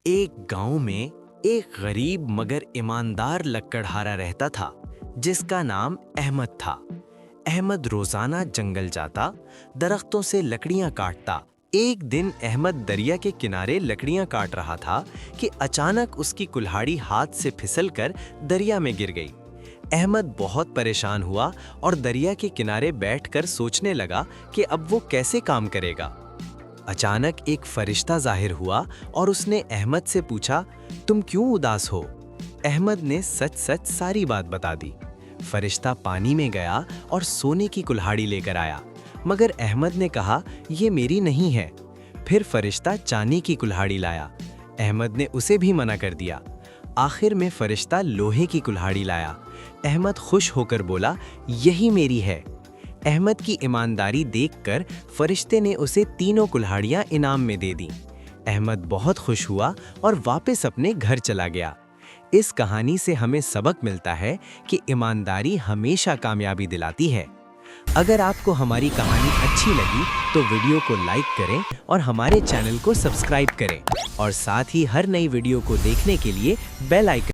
एक गांव में एक गरीब मगर ईमानदार लकड़हारा रहता था जिसका नाम अहमद था। अहमद रोजाना जंगल जाता, दरख्तों से लकड़ियां काटता। एक दिन अहमद दरिया के किनारे लकड़ियां काट रहा था कि अचानक उसकी कुल्हाड़ी हाथ से फिसलकर दरिया में गिर गई। अहमद बहुत परेशान हुआ और दरिया के किनारे बैठकर सोचने लगा कि अब वो कैसे काम करेगा। अचानक एक फरिश्ता जाहिर हुआ और उसने अहमद से पूछा, तुम क्यों उदास हो? अहमद ने सच सच सारी बात बता दी। फरिश्ता पानी में गया और सोने की कुल्हाड़ी लेकर आया, मगर अहमद ने कहा, ये मेरी नहीं है। फिर फरिश्ता चांदी की कुल्हाड़ी लाया। अहमद ने उसे भी मना कर दिया। आखिर में फरिश्ता लोहे की कुल्हाड़ी लाया। अहमद खुश होकर बोला, यही मेरी है। अहमद की ईमानदारी देखकर फरिश्ते ने उसे तीनों कुल्हाड़ियां इनाम में दे दी। अहमद बहुत खुश हुआ और वापस अपने घर चला गया। इस कहानी से हमें सबक मिलता है कि ईमानदारी हमेशा कामयाबी दिलाती है। अगर आपको हमारी कहानी अच्छी लगी तो वीडियो को लाइक करें और हमारे चैनल को सब्सक्राइब करें और साथ ही हर नई वीडियो को देखने के लिए बेल आइकन